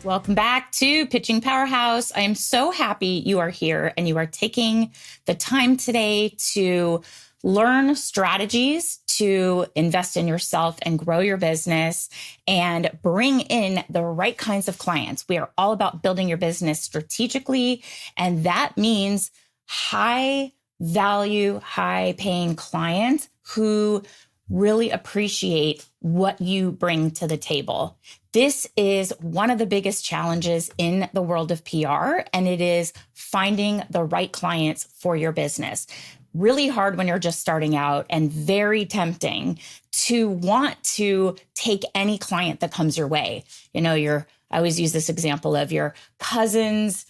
Welcome back to Pitching Powerhouse. I am so happy you are here and you are taking the time today to learn strategies to invest in yourself and grow your business and bring in the right kinds of clients. We are all about building your business strategically, and that means high value, high paying clients who really appreciate what you bring to the table. This is one of the biggest challenges in the world of PR, and it is finding the right clients for your business. Really hard when you're just starting out and very tempting to want to take any client that comes your way. I always use this example of your cousin's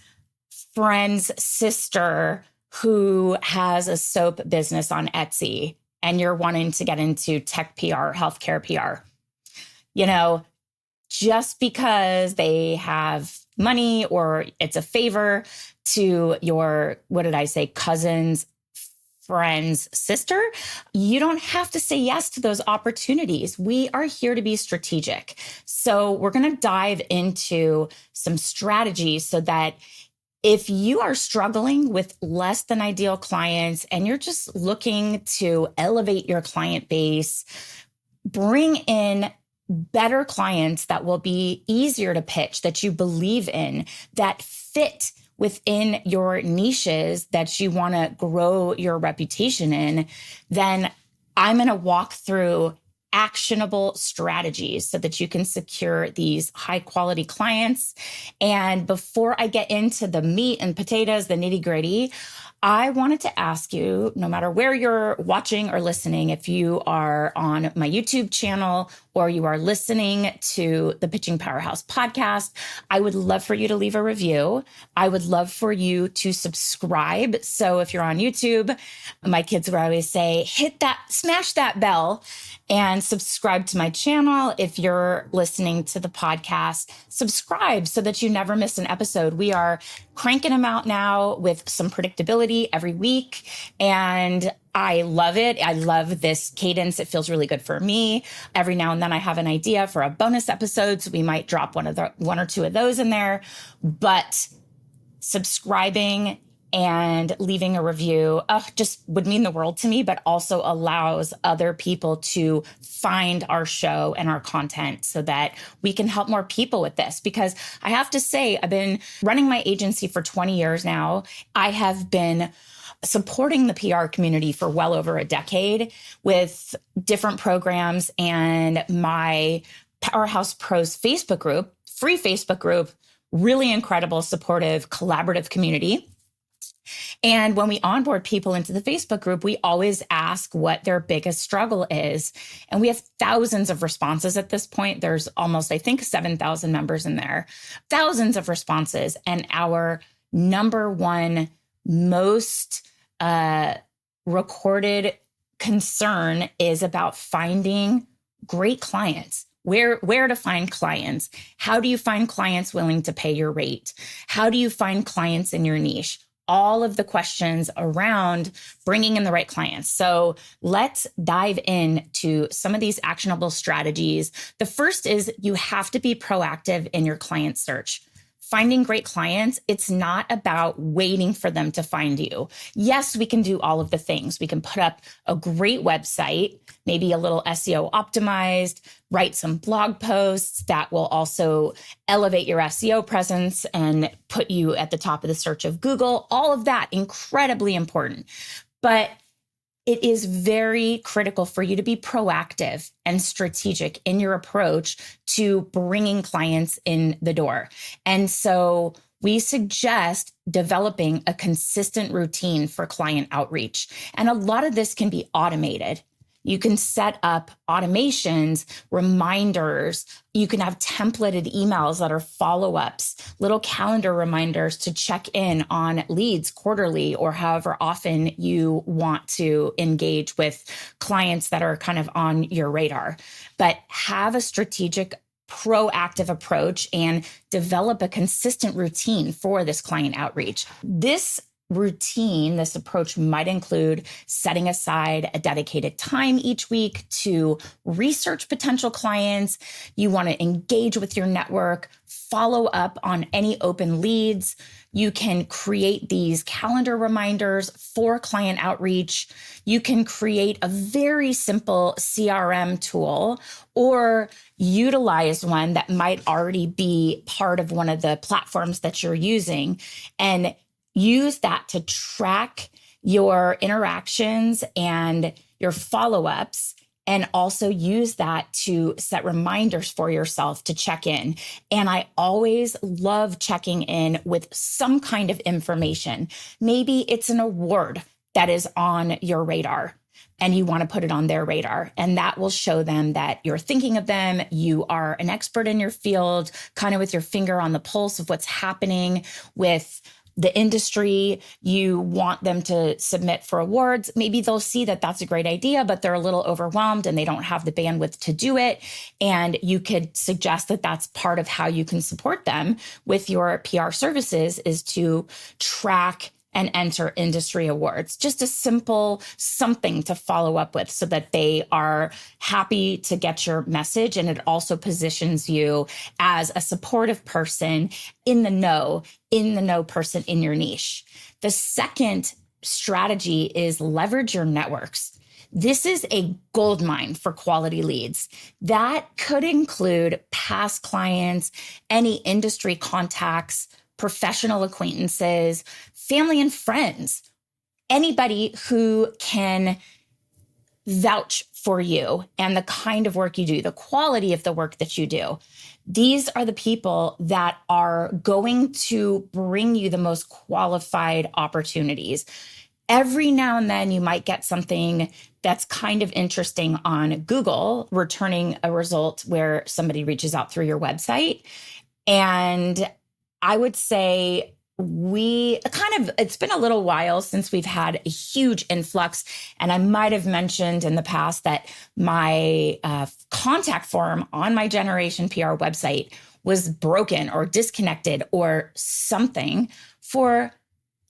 friend's sister who has a soap business on Etsy, and you're wanting to get into tech PR, healthcare PR. Just because they have money or it's a favor to your, cousin's friend's sister, you don't have to say yes to those opportunities. We are here to be strategic. So we're going to dive into some strategies so that if you are struggling with less than ideal clients and you're just looking to elevate your client base, bring in better clients that will be easier to pitch, that you believe in, that fit within your niches that you want to grow your reputation in, then I'm going to walk through actionable strategies so that you can secure these high quality clients. And before I get into the meat and potatoes, the nitty gritty, I wanted to ask you, no matter where you're watching or listening, if you are on my YouTube channel or you are listening to the Pitching Powerhouse podcast, I would love for you to leave a review. I would love for you to subscribe. So if you're on YouTube, my kids would always say, smash that bell and subscribe to my channel. If you're listening to the podcast, subscribe so that you never miss an episode. We are cranking them out now with some predictability every week. And I love it. I love this cadence. It feels really good for me. Every now and then I have an idea for a bonus episode, so we might drop one or two of those in there. But subscribing and leaving a review just would mean the world to me, but also allows other people to find our show and our content so that we can help more people with this. Because I have to say, I've been running my agency for 20 years now. I have been supporting the PR community for well over a decade with different programs, and my Powerhouse Pros Facebook group, free Facebook group, really incredible, supportive, collaborative community. And when we onboard people into the Facebook group, we always ask what their biggest struggle is. And we have thousands of responses at this point. There's almost, 7,000 members in there, thousands of responses. And our number one most recorded concern is about finding great clients. Where to find clients? How do you find clients willing to pay your rate? How do you find clients in your niche? All of the questions around bringing in the right clients. So let's dive into some of these actionable strategies. The first is you have to be proactive in your client search. Finding great clients, it's not about waiting for them to find you. Yes, we can do all of the things. We can put up a great website, maybe a little SEO optimized, write some blog posts that will also elevate your SEO presence and put you at the top of the search of Google. All of that, incredibly important. But it is very critical for you to be proactive and strategic in your approach to bringing clients in the door. And so we suggest developing a consistent routine for client outreach. And a lot of this can be automated. You can set up automations, reminders. You can have templated emails that are follow-ups, little calendar reminders to check in on leads quarterly or however often you want to engage with clients that are kind of on your radar. But have a strategic, proactive approach and develop a consistent routine for this client outreach. This routine, this approach might include setting aside a dedicated time each week to research potential clients. You want to engage with your network, follow up on any open leads. You can create these calendar reminders for client outreach. You can create a very simple CRM tool or utilize one that might already be part of one of the platforms that you're using and use that to track your interactions and your follow-ups, and also use that to set reminders for yourself to check in. And I always love checking in with some kind of information. Maybe it's an award that is on your radar and you want to put it on their radar. And that will show them that you're thinking of them. You are an expert in your field, kind of with your finger on the pulse of what's happening with the industry. You want them to submit for awards. Maybe they'll see that that's a great idea, but they're a little overwhelmed and they don't have the bandwidth to do it. And you could suggest that that's part of how you can support them with your PR services, is to track and enter industry awards. Just a simple something to follow up with so that they are happy to get your message. And it also positions you as a supportive person in the know person in your niche. The second strategy is leverage your networks. This is a goldmine for quality leads. That could include past clients, any industry contacts, professional acquaintances, family and friends, anybody who can vouch for you and the kind of work you do, the quality of the work that you do. These are the people that are going to bring you the most qualified opportunities. Every now and then you might get something that's kind of interesting on Google, returning a result where somebody reaches out through your website. And I would say it's been a little while since we've had a huge influx. And I might have mentioned in the past that my contact form on my Generation PR website was broken or disconnected or something for,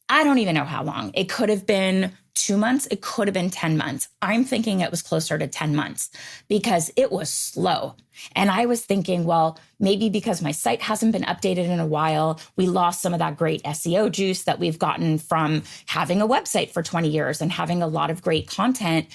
I don't even know how long. It could have been 2 months. It could have been 10 months. I'm thinking it was closer to 10 months because it was slow. And I was thinking, well, maybe because my site hasn't been updated in a while, we lost some of that great SEO juice that we've gotten from having a website for 20 years and having a lot of great content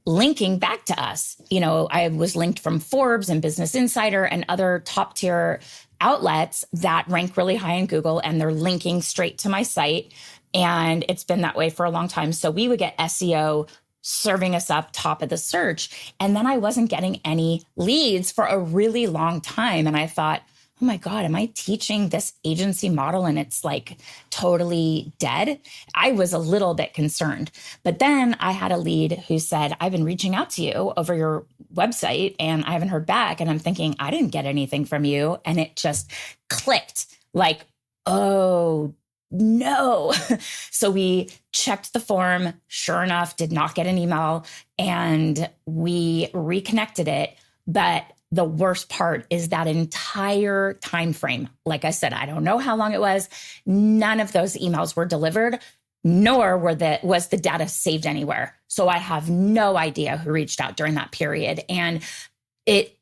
linking back to us. You know, I was linked from Forbes and Business Insider and other top tier outlets that rank really high in Google, and they're linking straight to my site. And it's been that way for a long time. So we would get SEO serving us up top of the search. And then I wasn't getting any leads for a really long time. And I thought, oh my God, am I teaching this agency model and it's like totally dead? I was a little bit concerned. But then I had a lead who said, I've been reaching out to you over your website and I haven't heard back. And I'm thinking, I didn't get anything from you. And it just clicked like, oh, no. So we checked the form, sure enough, did not get an email, and we reconnected it. But the worst part is that entire time frame. Like I said, I don't know how long it was. None of those emails were delivered, nor was the data saved anywhere. So I have no idea who reached out during that period. And it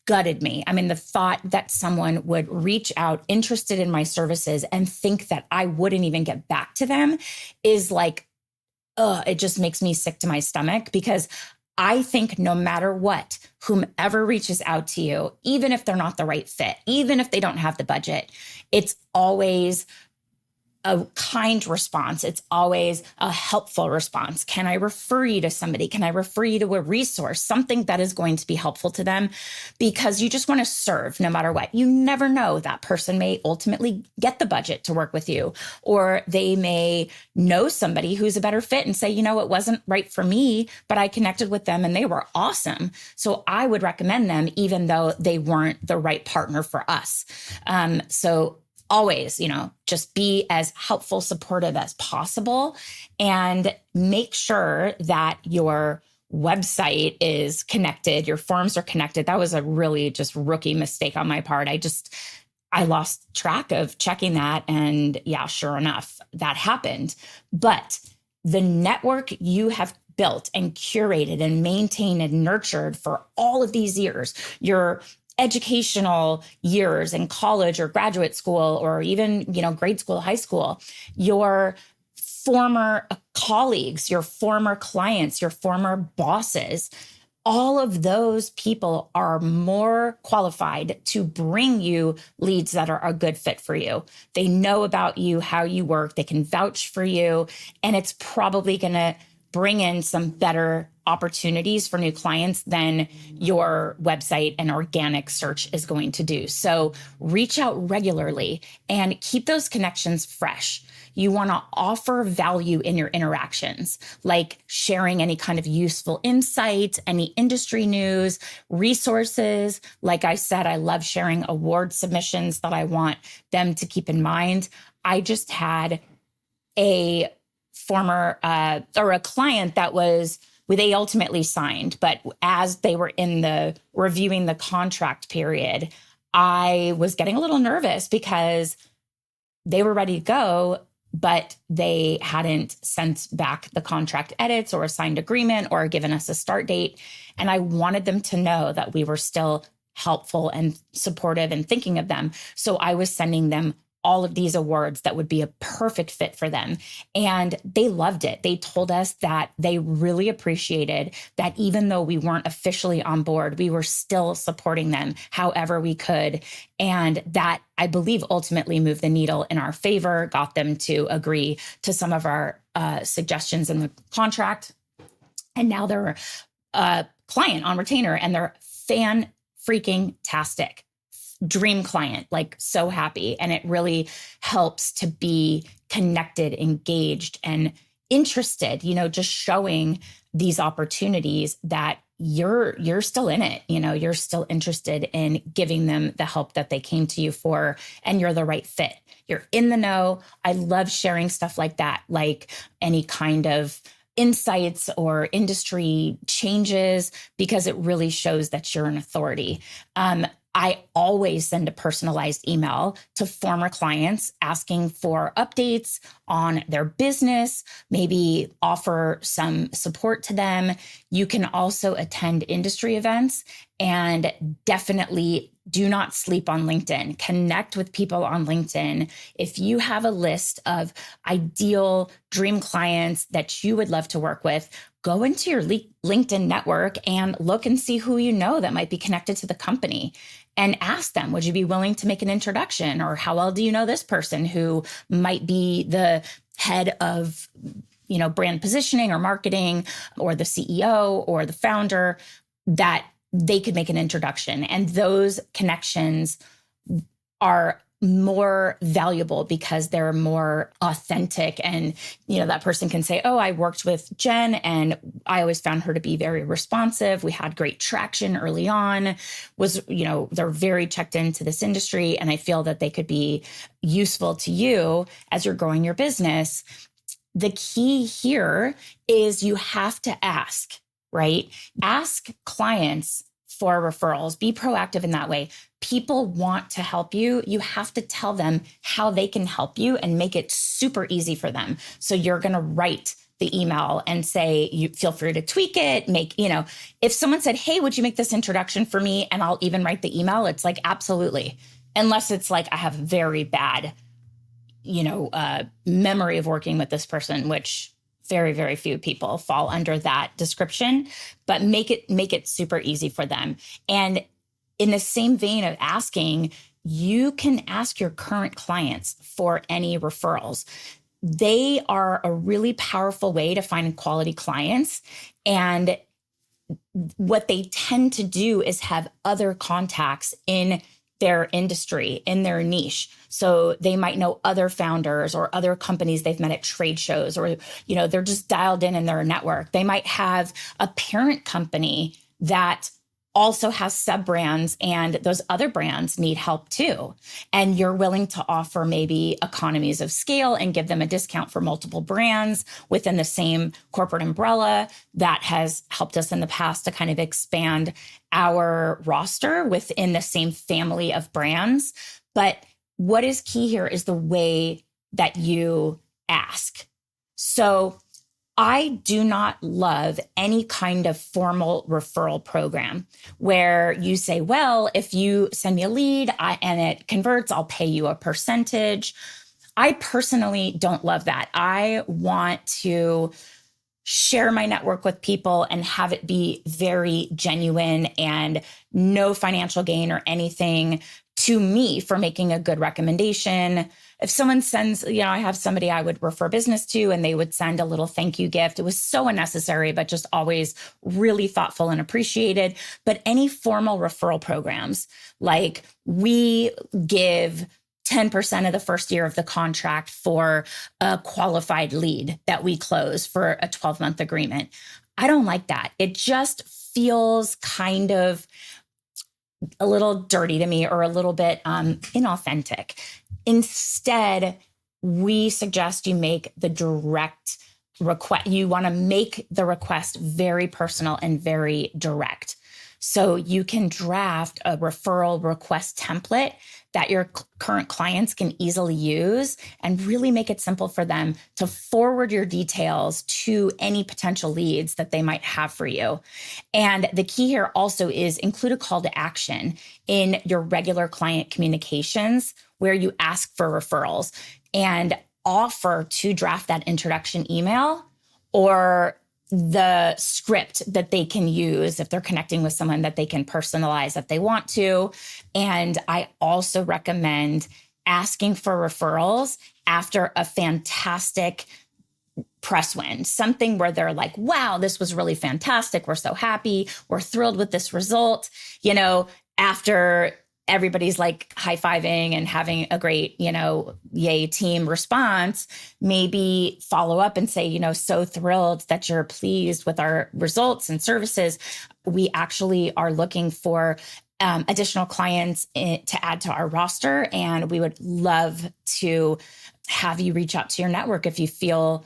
gutted me. I mean, the thought that someone would reach out interested in my services and think that I wouldn't even get back to them is like, it just makes me sick to my stomach, because I think no matter what, whomever reaches out to you, even if they're not the right fit, even if they don't have the budget, it's always a kind response. It's always a helpful response. Can I refer you to somebody? Can I refer you to a resource, something that is going to be helpful to them? Because you just want to serve no matter what. You never know, that person may ultimately get the budget to work with you, or they may know somebody who's a better fit and say, you know, it wasn't right for me, but I connected with them and they were awesome. So I would recommend them even though they weren't the right partner for us. So always, just be as helpful, supportive as possible, and make sure that your website is connected, your forms are connected. That was a really just rookie mistake on my part. I lost track of checking that. And yeah, sure enough, that happened. But the network you have built and curated and maintained and nurtured for all of these years, your educational years in college or graduate school, or even, grade school, high school, your former colleagues, your former clients, your former bosses, all of those people are more qualified to bring you leads that are a good fit for you. They know about you, how you work, they can vouch for you, and it's probably going to bring in some better opportunities for new clients than your website and organic search is going to do. So reach out regularly and keep those connections fresh. You want to offer value in your interactions, like sharing any kind of useful insight, any industry news, resources. Like I said, I love sharing award submissions that I want them to keep in mind. I just had a former or a client that they ultimately signed, but as they were in the reviewing the contract period, I was getting a little nervous because they were ready to go, but they hadn't sent back the contract edits or a signed agreement or given us a start date. And I wanted them to know that we were still helpful and supportive and thinking of them. So I was sending them all of these awards that would be a perfect fit for them. And they loved it. They told us that they really appreciated that even though we weren't officially on board, we were still supporting them however we could. And that, I believe, ultimately moved the needle in our favor, got them to agree to some of our suggestions in the contract. And now they're a client on retainer, and they're fan-freaking-tastic. Dream client, like so happy. And it really helps to be connected, engaged, and interested, just showing these opportunities that you're still in it, you're still interested in giving them the help that they came to you for, and you're the right fit. You're in the know. I love sharing stuff like that, like any kind of insights or industry changes, because it really shows that you're an authority. I always send a personalized email to former clients asking for updates on their business, maybe offer some support to them. You can also attend industry events, and definitely do not sleep on LinkedIn. Connect with people on LinkedIn. If you have a list of ideal dream clients that you would love to work with, go into your LinkedIn network and look and see who you know that might be connected to the company. And ask them, would you be willing to make an introduction? Or how well do you know this person who might be the head of, brand positioning or marketing, or the CEO or the founder, that they could make an introduction. And those connections are more valuable because they're more authentic. And, that person can say, oh, I worked with Jen and I always found her to be very responsive. We had great traction early on, they're very checked into this industry. And I feel that they could be useful to you as you're growing your business. The key here is you have to ask, right? Ask clients for referrals. Be proactive in that way. People want to help you. You have to tell them how they can help you and make it super easy for them. So you're going to write the email and say, you feel free to tweak it, if someone said, hey, would you make this introduction for me? And I'll even write the email. It's like, absolutely. Unless it's like, I have very bad, memory of working with this person, which very, very few people fall under that description, but make it super easy for them. And in the same vein of asking, you can ask your current clients for any referrals. They are a really powerful way to find quality clients. And what they tend to do is have other contacts in their industry, in their niche. So they might know other founders or other companies they've met at trade shows, or, they're just dialed in their network. They might have a parent company that also has sub brands, and those other brands need help too. And you're willing to offer maybe economies of scale and give them a discount for multiple brands within the same corporate umbrella. That has helped us in the past to kind of expand our roster within the same family of brands. But what is key here is the way that you ask. So I do not love any kind of formal referral program where you say, well, if you send me a lead and it converts, I'll pay you a percentage. I personally don't love that. I want to share my network with people and have it be very genuine and no financial gain or anything to me for making a good recommendation. If someone sends, I have somebody I would refer business to and they would send a little thank you gift. It was so unnecessary, but just always really thoughtful and appreciated. But any formal referral programs, like we give 10% of the first year of the contract for a qualified lead that we close for a 12-month agreement. I don't like that. It just feels kind of a little dirty to me or a little bit inauthentic. Instead, we suggest you make the direct request. You want to make the request very personal and very direct. So you can draft a referral request template that your current clients can easily use and really make it simple for them to forward your details to any potential leads that they might have for you. And the key here also is include a call to action in your regular client communications where you ask for referrals and offer to draft that introduction email or the script that they can use if they're connecting with someone that they can personalize if they want to. And I also recommend asking for referrals after a fantastic press win, something where they're like, wow, this was really fantastic. We're so happy. We're thrilled with this result. After everybody's like high-fiving and having a great, yay team response, maybe follow up and say, so thrilled that you're pleased with our results and services. We actually are looking for additional clients to add to our roster. And we would love to have you reach out to your network if you feel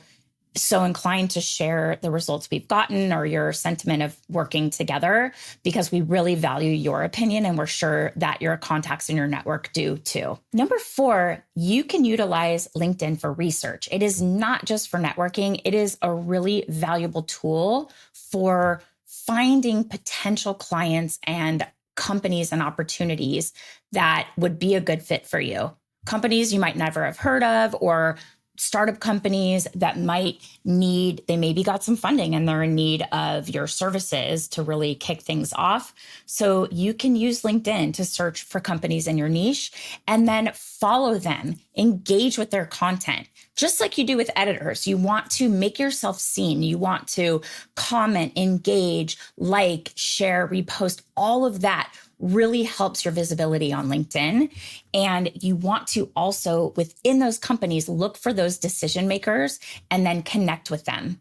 so inclined to share the results we've gotten or your sentiment of working together, because we really value your opinion and we're sure that your contacts in your network do too. Number 4, you can utilize LinkedIn for research. It is not just for networking. It is a really valuable tool for finding potential clients and companies and opportunities that would be a good fit for you. Companies you might never have heard of, or startup companies that they maybe got some funding and they're in need of your services to really kick things off. So you can use LinkedIn to search for companies in your niche and then follow them, engage with their content. Just like you do with editors, you want to make yourself seen. You want to comment, engage, like, share, repost. All of that really helps your visibility on LinkedIn. And you want to also, within those companies, look for those decision makers and then connect with them.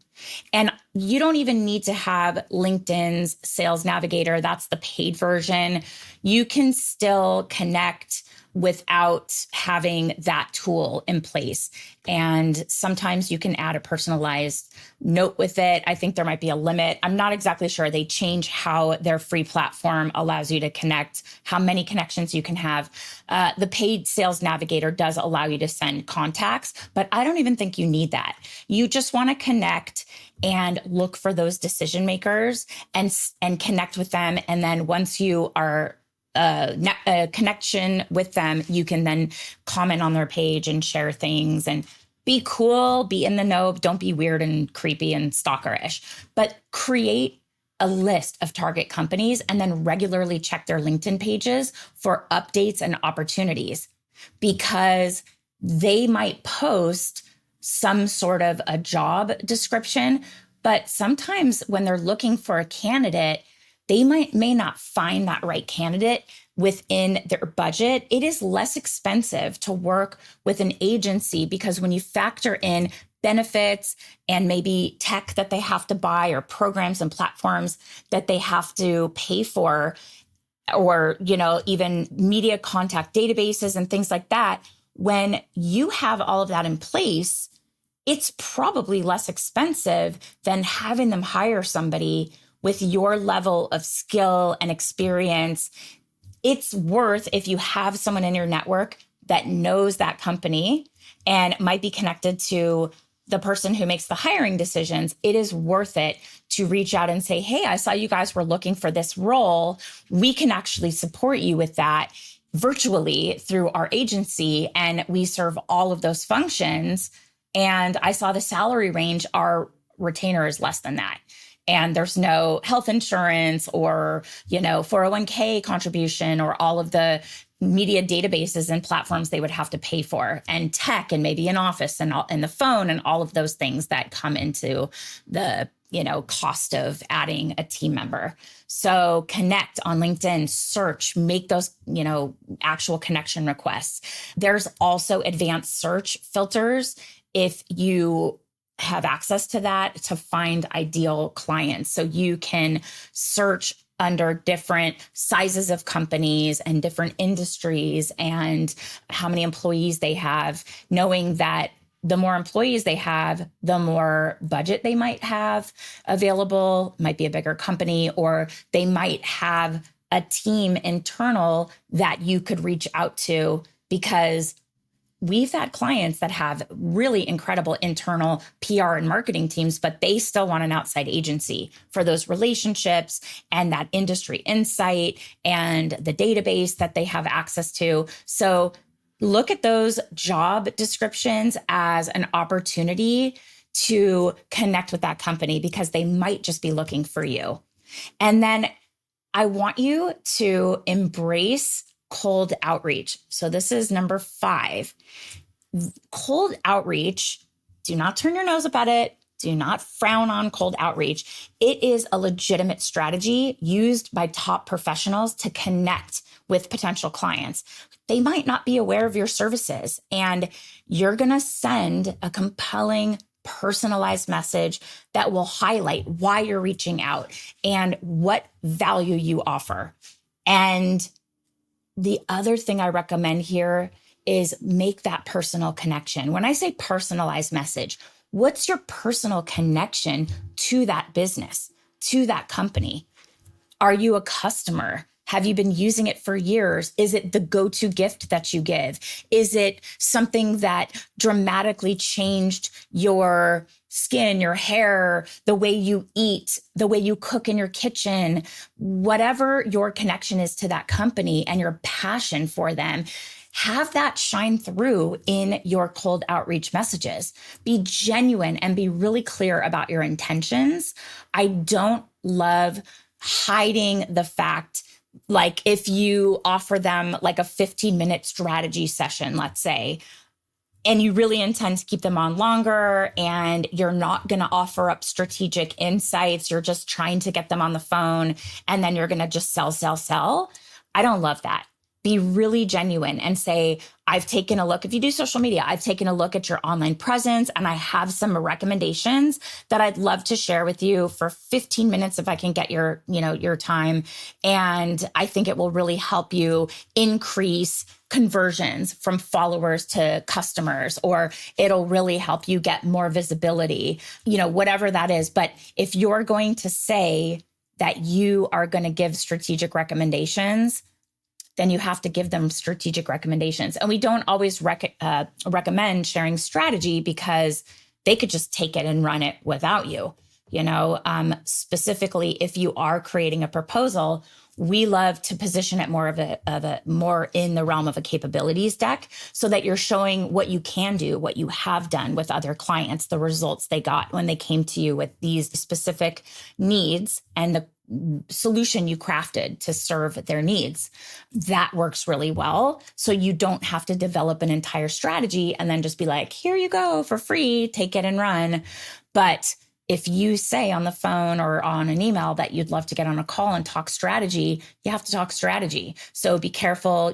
And you don't even need to have LinkedIn's Sales Navigator. That's the paid version. You can still connect without having that tool in place. And sometimes you can add a personalized note with it. I think there might be a limit. I'm not exactly sure. They change how their free platform allows you to connect, how many connections you can have. The paid Sales Navigator does allow you to send contacts, but I don't even think you need that. You just want to connect and look for those decision makers and connect with them. And then once you are a connection with them, you can then comment on their page and share things and be cool, be in the know. Don't be weird and creepy and stalkerish, but create a list of target companies and then regularly check their LinkedIn pages for updates and opportunities, because they might post some sort of a job description, but sometimes when they're looking for a candidate, they may not find that right candidate within their budget. It is less expensive to work with an agency because when you factor in benefits and maybe tech that they have to buy or programs and platforms that they have to pay for, or, even media contact databases and things like that, when you have all of that in place, it's probably less expensive than having them hire somebody with your level of skill and experience. It's worth, if you have someone in your network, that knows that company and might be connected to the person who makes the hiring decisions, it is worth it to reach out and say, hey, I saw you guys were looking for this role. We can actually support you with that virtually through our agency. And we serve all of those functions. And I saw the salary range, our retainer is less than that. And there's no health insurance or, 401k contribution or all of the media databases and platforms they would have to pay for, and tech, and maybe an office and the phone and all of those things that come into the cost of adding a team member. So connect on LinkedIn, search, make those, actual connection requests. There's also advanced search filters if you have access to that, to find ideal clients. So you can search under different sizes of companies and different industries and how many employees they have, knowing that the more employees they have, the more budget they might have available, might be a bigger company, or they might have a team internal that you could reach out to, because we've had clients that have really incredible internal PR and marketing teams, but they still want an outside agency for those relationships and that industry insight and the database that they have access to. So look at those job descriptions as an opportunity to connect with that company, because they might just be looking for you. And then I want you to embrace cold outreach. So this is number 5. Cold outreach, do not turn your nose up at it. Do not frown on cold outreach. It is a legitimate strategy used by top professionals to connect with potential clients. They might not be aware of your services, and you're going to send a compelling, personalized message that will highlight why you're reaching out and what value you offer. And the other thing I recommend here is make that personal connection. When I say personalized message, what's your personal connection to that business, to that company? Are you a customer? Have you been using it for years? Is it the go-to gift that you give? Is it something that dramatically changed your skin, your hair, the way you eat, the way you cook in your kitchen? Whatever your connection is to that company and your passion for them, have that shine through in your cold outreach messages. Be genuine and be really clear about your intentions. I don't love hiding the fact, like if you offer them like a 15-minute strategy session, let's say, and you really intend to keep them on longer and you're not going to offer up strategic insights, you're just trying to get them on the phone and then you're going to just sell. I don't love that. Be really genuine and say, I've taken a look. If you do social media, I've taken a look at your online presence and I have some recommendations that I'd love to share with you for 15 minutes if I can get your time. And I think it will really help you increase conversions from followers to customers, or it'll really help you get more visibility, whatever that is. But if you're going to say that you are going to give strategic recommendations, then you have to give them strategic recommendations. And we don't always recommend sharing strategy because they could just take it and run it without you. Specifically, if you are creating a proposal, we love to position it more more in the realm of a capabilities deck, so that you're showing what you can do, what you have done with other clients, the results they got when they came to you with these specific needs and the solution you crafted to serve their needs. That works really well. So you don't have to develop an entire strategy and then just be like, here you go for free, take it and run. But if you say on the phone or on an email that you'd love to get on a call and talk strategy, you have to talk strategy. So be careful,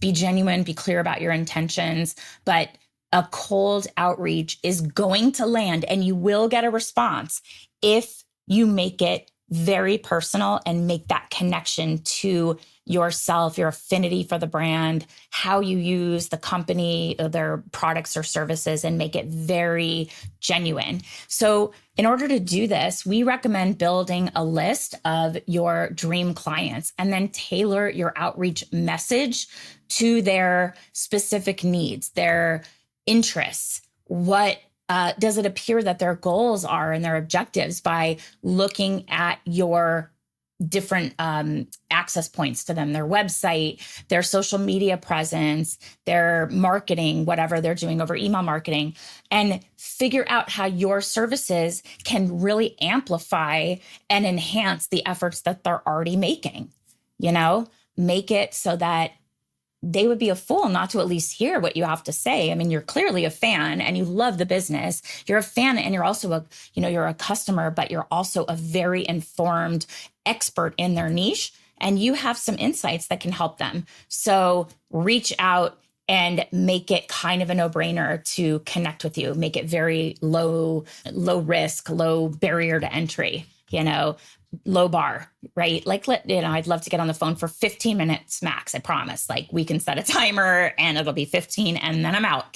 be genuine, be clear about your intentions. But a cold outreach is going to land and you will get a response if you make it very personal and make that connection to yourself, your affinity for the brand, how you use the company, their products or services, and make it very genuine. So in order to do this, we recommend building a list of your dream clients and then tailor your outreach message to their specific needs, their interests. What does it appear that their goals are and their objectives by looking at your different access points to them, their website, their social media presence, their marketing, whatever they're doing over email marketing, and figure out how your services can really amplify and enhance the efforts that they're already making. Make it so that they would be a fool not to at least hear what you have to say. I mean, you're clearly a fan and you love the business. You're a fan and you're also you're a customer, but you're also a very informed expert in their niche and you have some insights that can help them. So reach out and make it kind of a no-brainer to connect with you. Make it very low risk, low barrier to entry, low bar, right? Like, I'd love to get on the phone for 15 minutes max. I promise. Like, we can set a timer and it'll be 15 and then I'm out,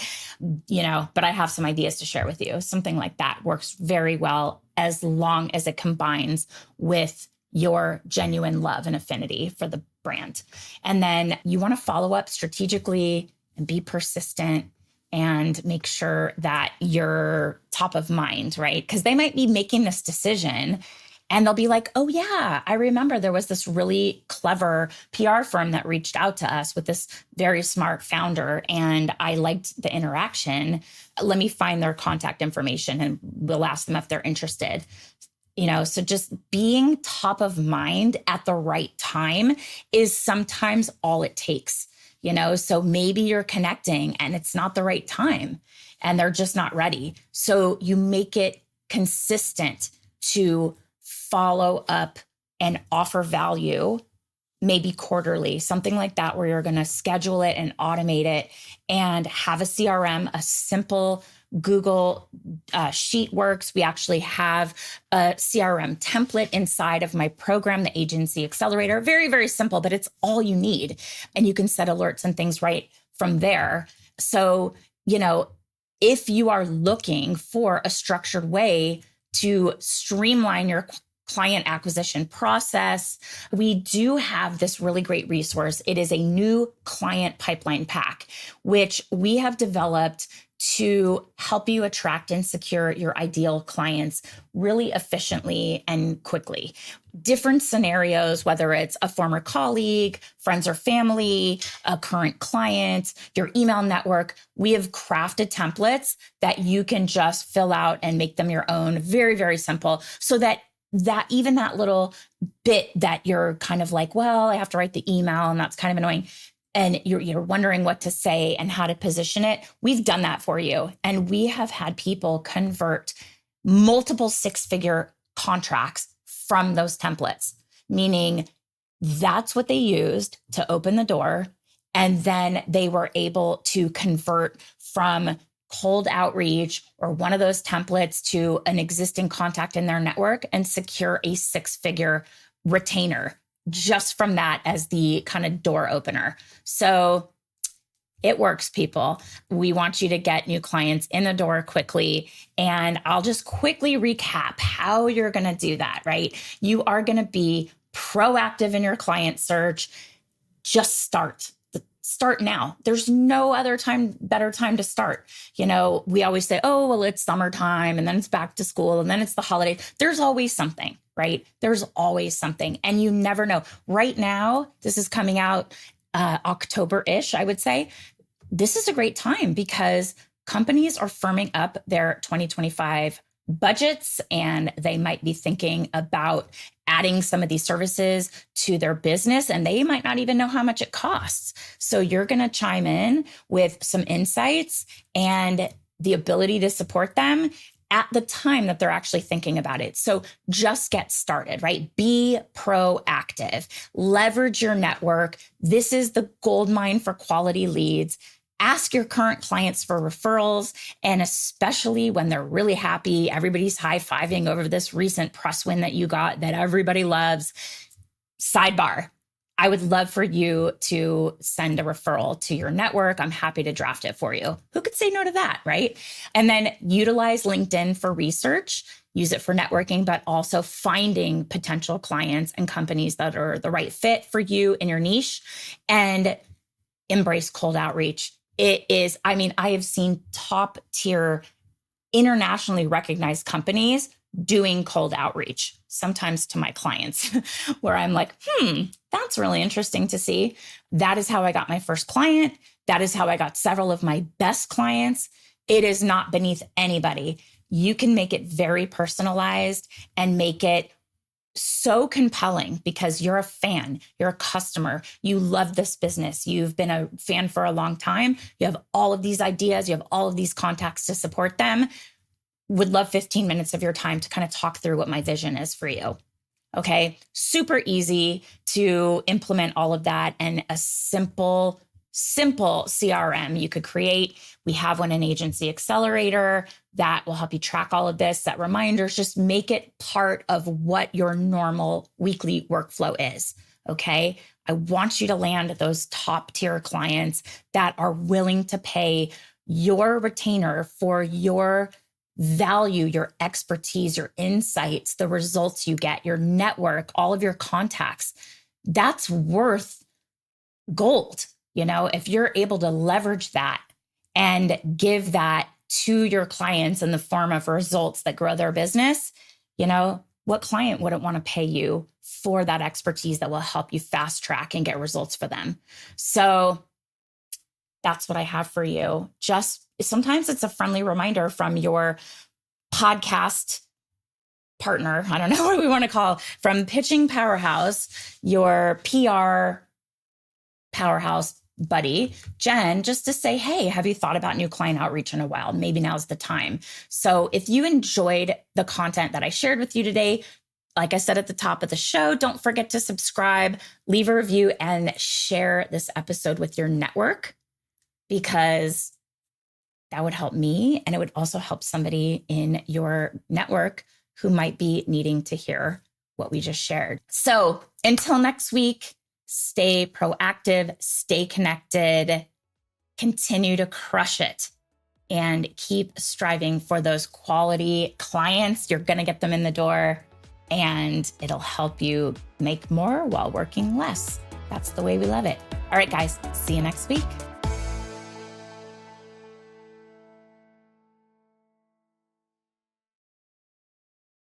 but I have some ideas to share with you. Something like that works very well as long as it combines with your genuine love and affinity for the brand. And then you want to follow up strategically and be persistent and make sure that you're top of mind, right? Because they might be making this decision and they'll be like, oh yeah, I remember there was this really clever PR firm that reached out to us with this very smart founder and I liked the interaction. Let me find their contact information and we'll ask them if they're interested. So just being top of mind at the right time is sometimes all it takes, so maybe you're connecting and it's not the right time and they're just not ready. So you make it consistent to follow up and offer value, maybe quarterly, something like that, where you're going to schedule it and automate it and have a CRM, a simple Google Sheet works. We actually have a CRM template inside of my program, the Agency Accelerator. Very, very simple, but it's all you need. And you can set alerts and things right from there. So, if you are looking for a structured way to streamline your client acquisition process, we do have this really great resource. It is a new client pipeline pack, which we have developed to help you attract and secure your ideal clients really efficiently and quickly. Different scenarios, whether it's a former colleague, friends or family, a current client, your email network, we have crafted templates that you can just fill out and make them your own. Very, very simple. So that even that little bit that you're kind of like, well, I have to write the email and that's kind of annoying. And you're wondering what to say and how to position it. We've done that for you. And we have had people convert multiple six-figure contracts from those templates, meaning that's what they used to open the door. And then they were able to convert from cold outreach or one of those templates to an existing contact in their network and secure a six-figure retainer just from that as the kind of door opener. So it works, people. We want you to get new clients in the door quickly. And I'll just quickly recap how you're going to do that, right? You are going to be proactive in your client search. Just start. Start now. There's no other better time to start. We always say, oh, well, it's summertime and then it's back to school and then it's the holiday. There's always something, right? There's always something. And you never know. Right now, this is coming out October-ish, I would say. This is a great time because companies are firming up their 2025 budgets and they might be thinking about adding some of these services to their business and they might not even know how much it costs. So you're going to chime in with some insights and the ability to support them at the time that they're actually thinking about it. So just get started, right? Be proactive, leverage your network. This is the gold mine for quality leads. Ask your current clients for referrals, and especially when they're really happy, everybody's high-fiving over this recent press win that you got that everybody loves. Sidebar, I would love for you to send a referral to your network. I'm happy to draft it for you. Who could say no to that, right? And then utilize LinkedIn for research, use it for networking, but also finding potential clients and companies that are the right fit for you in your niche, and embrace cold outreach. It is, I mean, I have seen top tier, internationally recognized companies doing cold outreach, sometimes to my clients, where I'm like, that's really interesting to see. That is how I got my first client. That is how I got several of my best clients. It is not beneath anybody. You can make it very personalized and make it so compelling because you're a fan, you're a customer, you love this business, you've been a fan for a long time, you have all of these ideas, you have all of these contacts to support them. Would love 15 minutes of your time to kind of talk through what my vision is for you. Okay. Super easy to implement all of that, and a simple CRM you could create. We have one in Agency Accelerator that will help you track all of this, set reminders, just make it part of what your normal weekly workflow is. Okay. I want you to land those top tier clients that are willing to pay your retainer for your value, your expertise, your insights, the results you get, your network, all of your contacts. That's worth gold. You know, if you're able to leverage that and give that to your clients in the form of results that grow their business, you know, what client wouldn't want to pay you for that expertise that will help you fast track and get results for them? So that's what I have for you. Just sometimes it's a friendly reminder from your podcast partner. I don't know what we want to call, from Pitching Powerhouse, your PR powerhouse buddy, Jen, just to say, hey, have you thought about new client outreach in a while? Maybe now's the time. So if you enjoyed the content that I shared with you today, like I said at the top of the show, don't forget to subscribe, leave a review, and share this episode with your network, because that would help me. And it would also help somebody in your network who might be needing to hear what we just shared. So until next week, stay proactive, stay connected, continue to crush it, and keep striving for those quality clients. You're going to get them in the door, and it'll help you make more while working less. That's the way we love it. All right, guys, see you next week.